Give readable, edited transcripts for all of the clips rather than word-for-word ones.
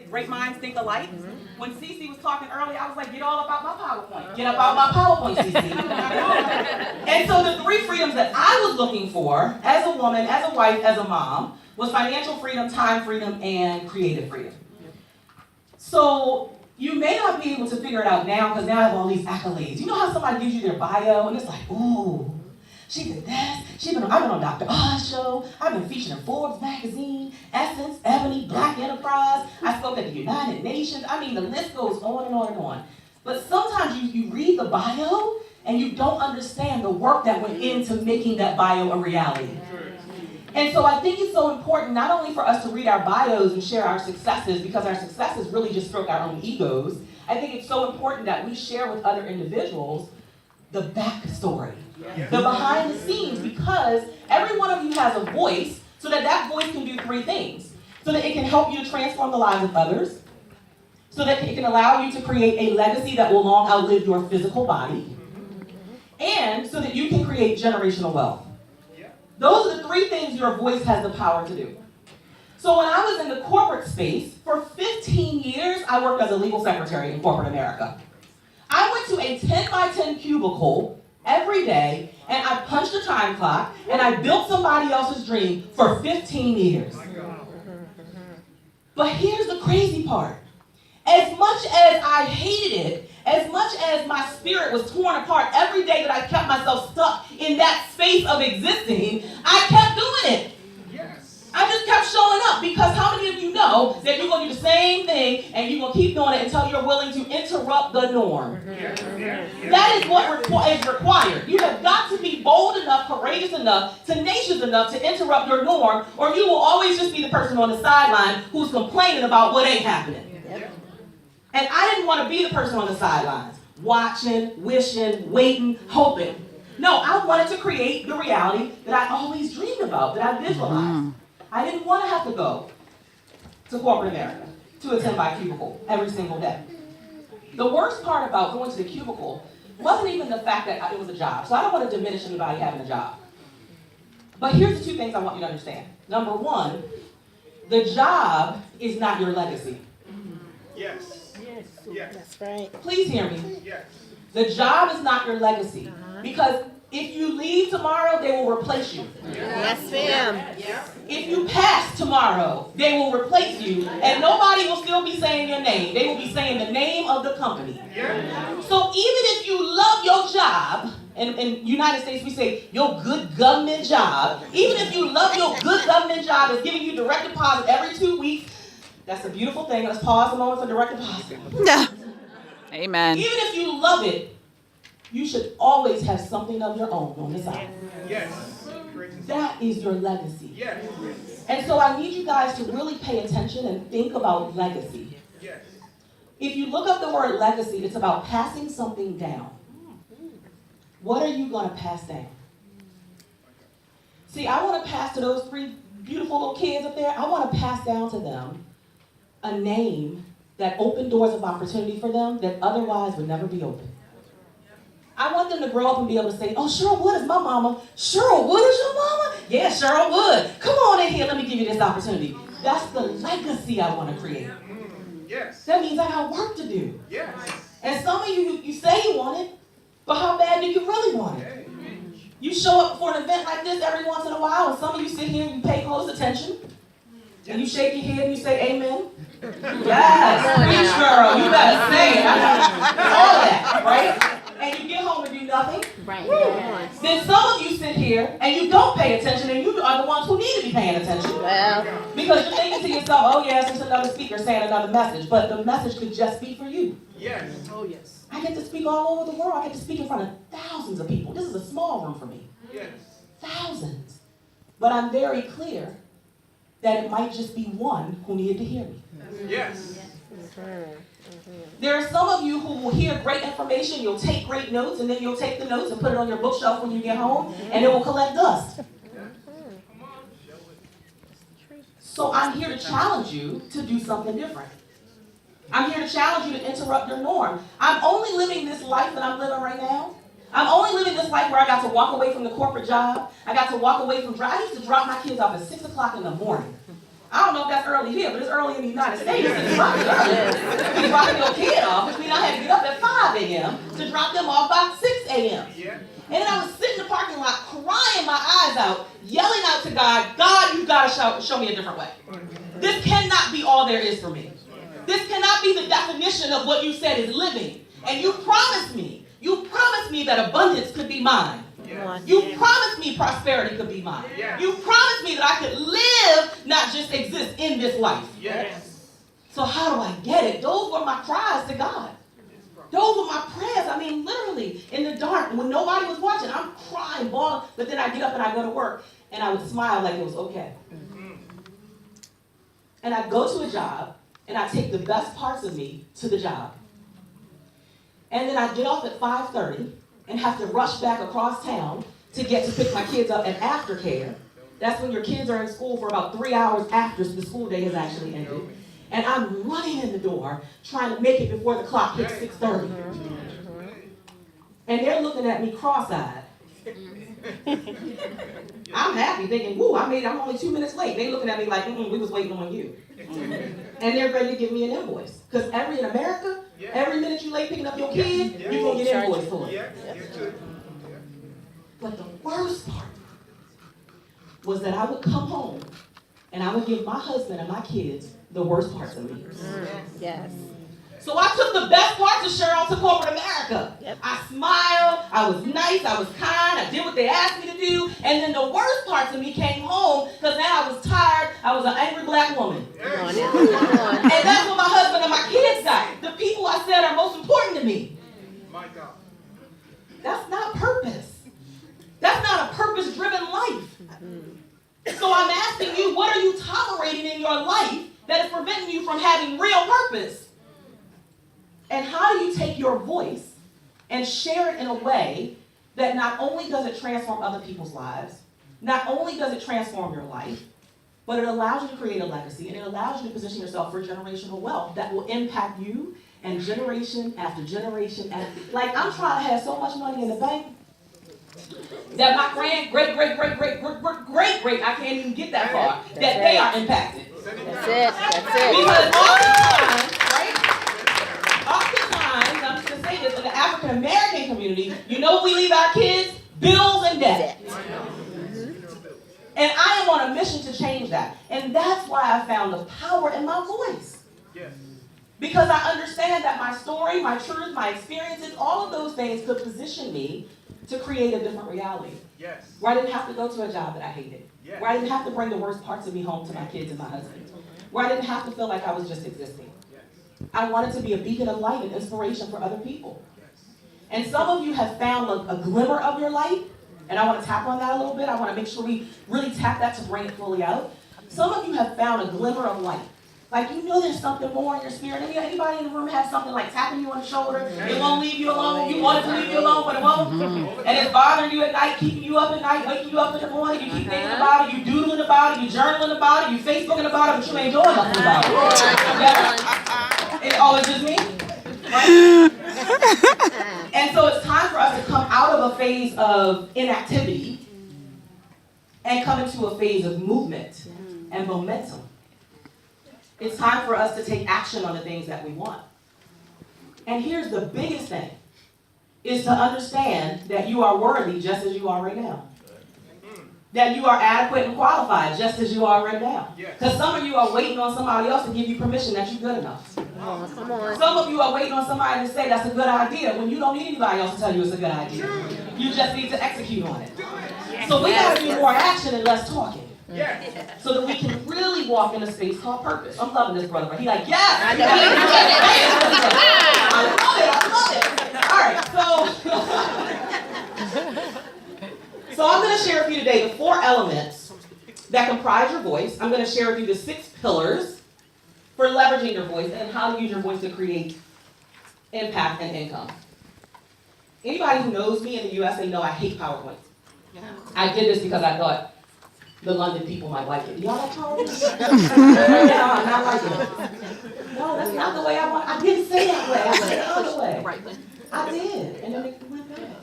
Great minds think alike. When Cece was talking earlier, I was like, get all about my PowerPoint. Get about my PowerPoint, Cece. And so the 3 freedoms that I was looking for, as a woman, as a wife, as a mom, was financial freedom, time freedom, and creative freedom. So you may not be able to figure it out now because now I have all these accolades. You know how somebody gives you their bio and it's like, ooh, she did this. I've been on Dr. Oz show. I've been featured in Forbes magazine, Essence, Ebony, Black Enterprise. I spoke at the United Nations. I mean, the list goes on and on and on. But sometimes you read the bio and you don't understand the work that went into making that bio a reality. And so I think it's so important not only for us to read our bios and share our successes, because our successes really just stroke our own egos. I think it's so important that we share with other individuals the backstory, the behind the scenes, because every one of you has a voice, so that voice can do 3 things. So that it can help you to transform the lives of others, so that it can allow you to create a legacy that will long outlive your physical body, and so that you can create generational wealth. Those are the 3 things your voice has the power to do. So when I was in the corporate space, for 15 years, I worked as a legal secretary in corporate America. I went to a 10 by 10 cubicle every day, and I punched a time clock, and I built somebody else's dream for 15 years. But here's the crazy part. As much as I hated it, as much as my spirit was torn apart every day that I kept myself stuck in that space of existing, I kept doing it. Yes. I just kept showing up, because how many of you know that you're going to do the same thing and you're going to keep doing it until you're willing to interrupt the norm? That is what is required. You have got to be bold enough, courageous enough, tenacious enough to interrupt your norm, or you will always just be the person on the sideline who's complaining about what ain't happening. And I didn't want to be the person on the sidelines, watching, wishing, waiting, hoping. No, I wanted to create the reality that I always dreamed about, that I visualized. I didn't want to have to go to corporate America to a 10 by cubicle every single day. The worst part about going to the cubicle wasn't even the fact that it was a job. So I don't want to diminish anybody having a job. But here's the 2 things I want you to understand. Number 1, the job is not your legacy. Yes. Yes. That's right. Please hear me. Yes. The job is not your legacy. Because if you leave tomorrow, they will replace you. Yes, ma'am. If you pass tomorrow, they will replace you, and nobody will still be saying your name. They will be saying the name of the company. So even if you love your job, and in United States we say your good government job, even if you love your good government job that's giving you direct deposit every 2 weeks, that's a beautiful thing. Let's pause a moment for direct deposit. Amen. Even if you love it, you should always have something of your own on the side. Yes. That is your legacy. Yes. And so I need you guys to really pay attention and think about legacy. Yes. If you look up the word legacy, it's about passing something down. What are you going to pass down? See, I want to pass to those 3 beautiful little kids up there, I want to pass down to them a name that opened doors of opportunity for them that otherwise would never be open. I want them to grow up and be able to say, oh, Cheryl Wood is my mama. Cheryl Wood is your mama? Yeah, Cheryl Wood. Come on in here, let me give you this opportunity. That's the legacy I want to create. Yes. That means I got work to do. Yes. And some of you say you want it, but how bad do you really want it? You show up for an event like this every once in a while, and some of you sit here and you pay close attention, and you shake your head and you say amen. Yes, preach, girl, you better say it. All that, right? And you get home and do nothing. Right. Then some of you sit here and you don't pay attention, and you are the ones who need to be paying attention. Well, Because you're thinking to yourself, oh yes, it's another speaker saying another message, but the message could just be for you. Yes. oh yes. I get to speak all over the world. I get to speak in front of thousands of people. This is a small room for me. Yes. Thousands. But I'm very clear that it might just be one who needed to hear me. Yes. There are some of you who will hear great information, you'll take great notes, and then you'll take the notes and put it on your bookshelf when you get home, and it will collect dust. So I'm here to challenge you to do something different. I'm here to challenge you to interrupt your norm. I'm only living this life that I'm living right now. I'm only living this life where I got to walk away from the corporate job. I got to walk away from, I used to drop my kids off at 6 o'clock in the morning. I don't know if that's early here, but it's early in the United States. It's probably early. You dropping your kid off, which means I had to get up at 5 a.m. to drop them off by 6 a.m. Yeah. And then I was sitting in the parking lot, crying my eyes out, yelling out to God, God, you've got to show me a different way. This cannot be all there is for me. This cannot be the definition of what you said is living. And you promised me that abundance could be mine. Yes. You promised me prosperity could be mine. Yes. You promised me that I could live, not just exist in this life. Yes. So how do I get it? Those were my cries to God. Those were my prayers. I mean, literally, in the dark, when nobody was watching, I'm crying, bawling, but then I get up and I go to work, and I would smile like it was okay. And I'd go to a job, and I'd take the best parts of me to the job. And then I'd get off at 5:30 and have to rush back across town to get to pick my kids up at aftercare. That's when your kids are in school for about 3 hours after the school day has actually ended. And I'm running in the door, trying to make it before the clock hits 6:30. And they're looking at me cross-eyed. I'm happy, thinking, woo, I'm only 2 minutes late. They looking at me like, we was waiting on you. And they're ready to give me an invoice. Because in America, every minute you late picking up your kid, you're going to get invoiced for it. Yeah. But the worst part was that I would come home and I would give my husband and my kids the worst parts of me. Yes. So I took the best parts of Cheryl to corporate America. Yep. I smiled, I was nice, I was kind, I did what they asked me to do, and then the worst parts of me came home because now I was tired, I was an angry black woman. Come on now. Come on. And that's what my husband and my kids got. The people I said are most important to me. My God. That's not purpose. That's not a purpose-driven life. So I'm asking you, what are you tolerating in your life that is preventing you from having real purpose? And how do you take your voice and share it in a way that not only does it transform other people's lives, not only does it transform your life, but it allows you to create a legacy and it allows you to position yourself for generational wealth that will impact you and generation after generation. Like, I'm trying to have so much money in the bank that my great, I can't even get that far, that they are impacted. That's it. Because oftentimes, I'm just going to say this, in the African American community, you know what we leave our kids? Bills and debt. And I am on a mission to change that. And that's why I found the power in my voice. Yes. Because I understand that my story, my truth, my experiences, all of those things could position me to create a different reality. Yes. Where I didn't have to go to a job that I hated. Yes. Where I didn't have to bring the worst parts of me home to my kids and my husband. Where I didn't have to feel like I was just existing. Yes. I wanted to be a beacon of light and inspiration for other people. And some of you have found a glimmer of your light, and I want to tap on that a little bit. I want to make sure we really tap that to bring it fully out. Some of you have found a glimmer of light. Like, you know there's something more in your spirit. Anybody in the room have something like tapping you on the shoulder? It won't leave you alone. You want it to leave you alone, but it won't. And it's bothering you at night, keeping you up at night, waking you up in the morning. You keep thinking about it. You doodling about it. You journaling about it. You Facebooking about it, but you ain't doing nothing about it. Okay? Oh, it's just me? Right? And so it's time for us to come out of a phase of inactivity and come into a phase of movement and momentum. It's time for us to take action on the things that we want. And here's the biggest thing, is to understand that you are worthy just as you are right now. That you are adequate and qualified just as you are right now. Because some of you are waiting on somebody else to give you permission that you're good enough. Come on. Some of you are waiting on somebody to say that's a good idea when you don't need anybody else to tell you it's a good idea. You just need to execute on it. So we got to do more action and less talking. Yes. So that we can really walk in a space called purpose. I'm loving this brother. He's like, yes! I know. I love it. All right, so I'm going to share with you today the 4 elements that comprise your voice. I'm going to share with you the 6 pillars for leveraging your voice and how to use your voice to create impact and income. Anybody who knows me in the U.S., they know I hate PowerPoint. I did this because I thought the London people might like it. Y'all like PowerPoint? No, I'm not liking it. No, that's not the way I want. I didn't say that way. I said the other way. Right. I did, and then it went bad.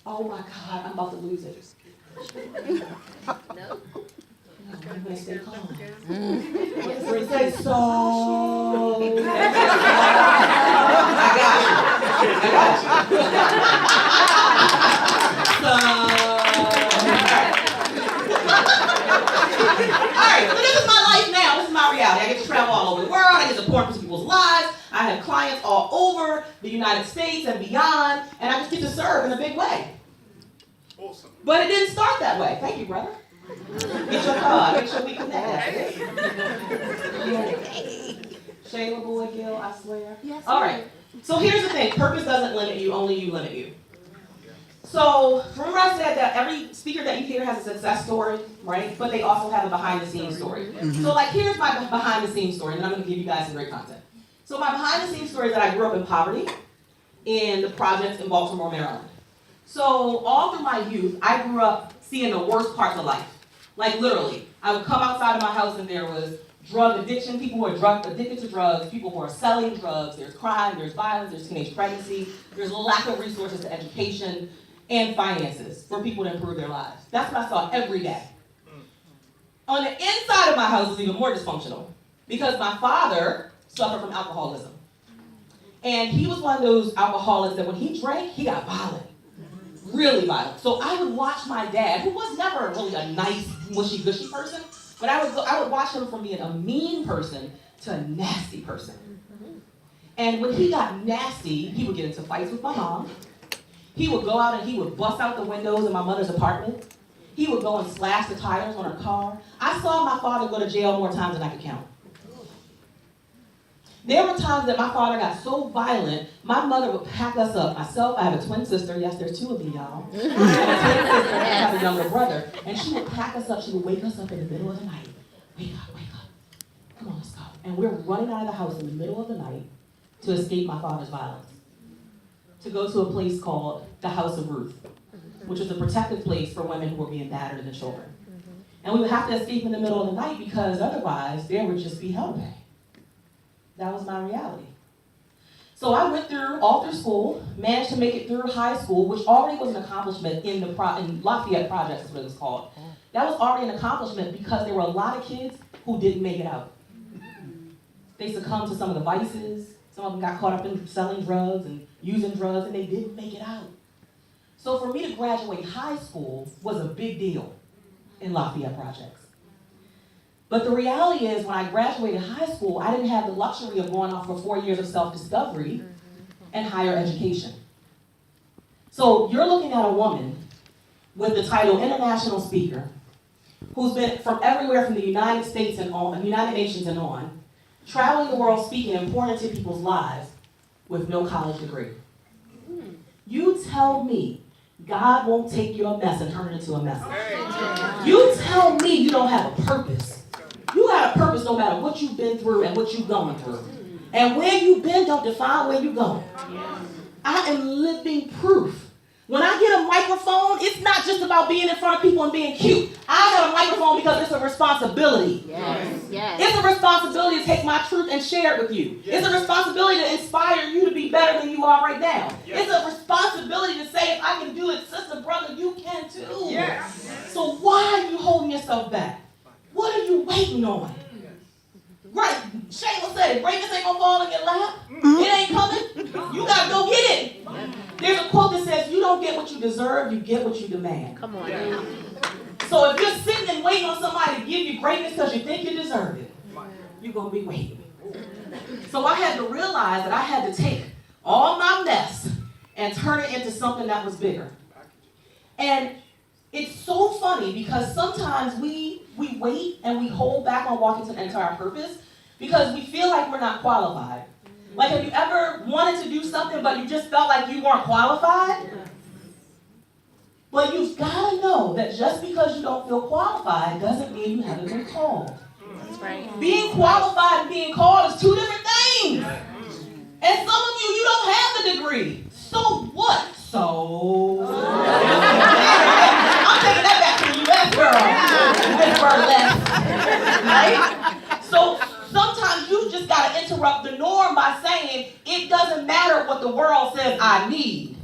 Oh my God, I'm about to lose it. No. I'm gonna stay calm. So he says, so. I got you. Alright, so this is my life now. This is my reality. I get to travel all over the world. I get to pour into people's lives. I have clients all over the United States and beyond, and I just get to serve in a big way. Awesome. But it didn't start that way. Thank you, brother. Get your card. Make sure we connect. Shayla Boy Gill, I swear. Yes, All right. So here's the thing. Purpose doesn't limit you. Only you limit you. So remember I said that every speaker that you hear has a success story, right? But they also have a behind-the-scenes story. So like here's my behind-the-scenes story, and then I'm going to give you guys some great content. So my behind-the-scenes story is that I grew up in poverty in the projects in Baltimore, Maryland. So all through my youth, I grew up seeing the worst parts of life. Like literally, I would come outside of my house and there was drug addiction, people who are addicted to drugs, people who are selling drugs, there's crime, there's violence, there's teenage pregnancy, there's a lack of resources to education and finances for people to improve their lives. That's what I saw every day. On the inside of my house was even more dysfunctional because my father suffered from alcoholism. And he was one of those alcoholics that when he drank, he got violent. Really violent. So I would watch my dad, who was never really a nice, mushy-gushy person, but I would watch him from being a mean person to a nasty person. And when he got nasty, he would get into fights with my mom. He would go out and he would bust out the windows in my mother's apartment. He would go and slash the tires on her car. I saw my father go to jail more times than I could count. There were times that my father got so violent, my mother would pack us up. Myself, I have a twin sister. Yes, there's two of me, y'all. I have a twin sister and I have a younger brother. And she would pack us up. She would wake us up in the middle of the night. Wake up, wake up. Come on, let's go. And we're running out of the house in the middle of the night to escape my father's violence. To go to a place called the House of Ruth, which was a protected place for women who were being battered and the children. And we would have to escape in the middle of the night because otherwise there would just be hell to pay. That was my reality. So I went through all through school, managed to make it through high school, which already was an accomplishment in Lafayette Projects is what it was called. That was already an accomplishment because there were a lot of kids who didn't make it out. They succumbed to some of the vices. Some of them got caught up in selling drugs and using drugs, and they didn't make it out. So for me to graduate high school was a big deal in Lafayette Projects. But the reality is, when I graduated high school, I didn't have the luxury of going off for 4 years of self-discovery and higher education. So you're looking at a woman with the title International Speaker, who's been from everywhere from the United States and on, United Nations and on, traveling the world speaking and pouring into people's lives with no college degree. You tell me God won't take your mess and turn it into a message. You tell me you don't have a purpose. You got a purpose no matter what you've been through and what you've gone through. And where you've been don't define where you're going. I am living proof. When I get a microphone, it's not just about being in front of people and being cute. I got a microphone because it's a responsibility. Yes. Yes. It's a responsibility to take my truth and share it with you. Yes. It's a responsibility to inspire you to be better than you are right now. Yes. It's a responsibility to say, if I can do it, sister, brother, you can too. Yes. So why are you holding yourself back? What are you waiting on? Right, Shayla said, greatness ain't gonna fall in your lap. It ain't coming. You gotta go get it. There's a quote that says, you don't get what you deserve, you get what you demand. Come on. So if you're sitting and waiting on somebody to give you greatness because you think you deserve it, you're gonna be waiting. So I had to realize that I had to take all my mess and turn it into something that was bigger. And it's so funny because sometimes we wait and we hold back on walking into our purpose because we feel like we're not qualified. Like, have you ever wanted to do something but you just felt like you weren't qualified? But you've got to know that just because you don't feel qualified doesn't mean you haven't been called. That's right. Being qualified and being called is two different things. And some of you don't have the degree. So what? So I'm taking that back to the U.S. girl. Right? So sometimes you just got to interrupt the norm by saying, it doesn't matter what the world says I need.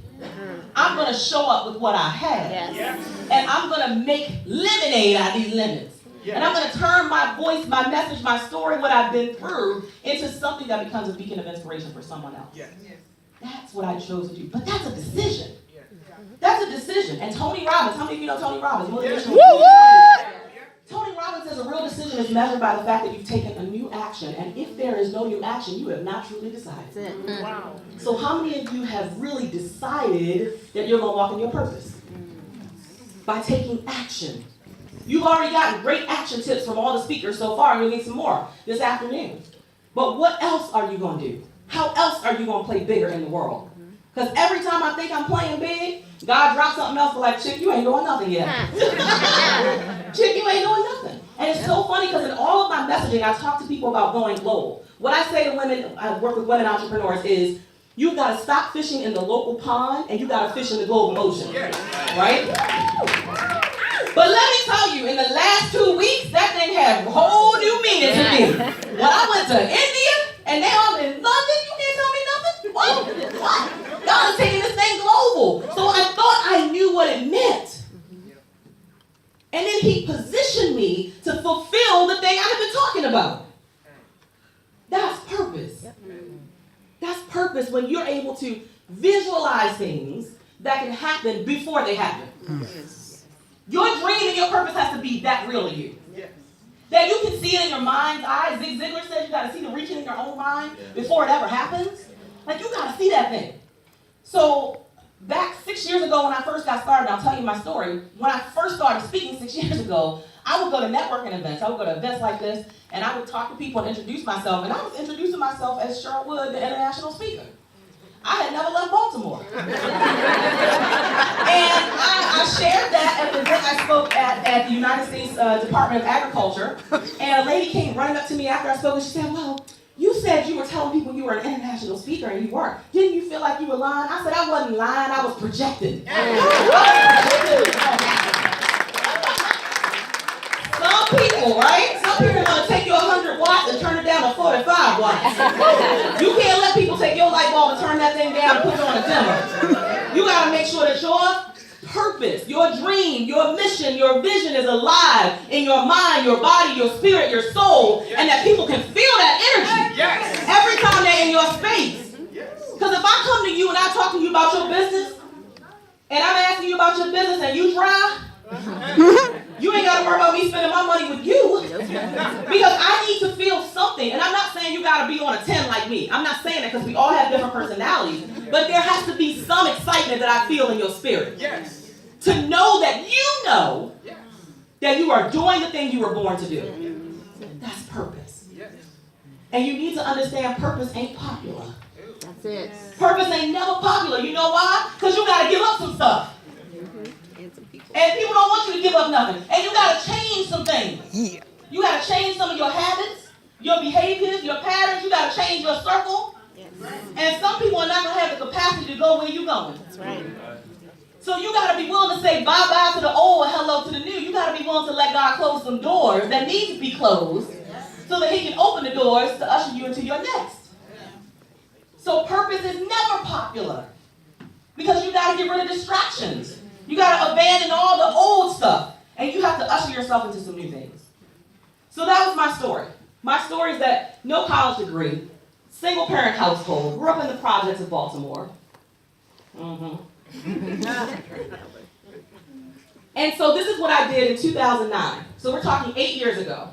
I'm going to show up with what I have. Yes. And I'm going to make lemonade out of these lemons. And I'm going to turn my voice, my message, my story, what I've been through, into something that becomes a beacon of inspiration for someone else. Yes. That's what I chose to do. But that's a decision. That's a decision. And Tony Robbins, how many of you know Tony Robbins? Tony Robbins says a real decision is measured by the fact that you've taken a new action. And if there is no new action, you have not truly decided. That's it. Wow. So how many of you have really decided that you're going to walk in your purpose? By taking action. You've already gotten great action tips from all the speakers so far, and you'll get some more this afternoon. But what else are you going to do? How else are you going to play bigger in the world? Because every time I think I'm playing big, God drops something else like, chick, you ain't doing nothing yet. Chick, you ain't doing nothing. And it's so funny because in all of my messaging, I talk to people about going global. What I say to women, I work with women entrepreneurs, is you've got to stop fishing in the local pond and you got to fish in the global ocean. Right? But let me tell you, in the last 2 weeks, that thing had a whole new meaning to me. When I went to India, and now I'm in London, you can't tell me nothing? What? God is taking this thing global. So I thought I knew what it meant. And then he positioned me to fulfill the thing I have been talking about. That's purpose. That's purpose when you're able to visualize things that can happen before they happen. Your dream and your purpose has to be that real to you. That you can see it in your mind's eye. Zig Ziglar says you got to see the reaching in your own mind before it ever happens. Like, you got to see that thing. So back 6 years ago when I first got started, I'll tell you my story. When I first started speaking 6 years ago, I would go to networking events. I would go to events like this, and I would talk to people and introduce myself. And I was introducing myself as Cheryl Wood, the international speaker. I had never left Baltimore. And I shared that at the event I spoke at the United States Department of Agriculture. And a lady came running up to me after I spoke, and she said, well, you said you were telling people you were an international speaker, and you weren't. Didn't you feel like you were lying? I said, I wasn't lying, I was projecting. Some people, right? Some people want to take your 100 watts and turn it down to 45 watts. You can't let people take your light bulb and turn that thing down and put it on a dimmer. You got to make sure that your purpose, your dream, your mission, your vision is alive in your mind, your body, your spirit, your soul, and that people can feel that energy every time they're in your space. Because if I come to you and I talk to you about your business, and I'm asking you about your business and you dry, you ain't got to worry about me spending my money with you. Because I need to feel something. And I'm not saying you got to be on a 10 like me. I'm not saying that because we all have different personalities. But there has to be some excitement that I feel in your spirit. To know that you know that you are doing the thing you were born to do. That's purpose. And you need to understand purpose ain't popular. That's it. Purpose ain't never popular. You know why? Because you got to give up some stuff. And people don't want you to give up nothing. And you got to change some things. You got to change some of your habits, your behaviors, your patterns. You got to change your circle. And some people are not going to have the capacity to go where you're going. That's right. So you got to be willing to say bye-bye to the old and hello to the new. You got to be willing to let God close some doors that need to be closed so that he can open the doors to usher you into your next. So purpose is never popular because you got to get rid of distractions. You got to abandon all the old stuff, and you have to usher yourself into some new things. So that was my story. My story is that no college degree, single-parent household, grew up in the projects of Baltimore. And so this is what I did in 2009. So we're talking 8 years ago.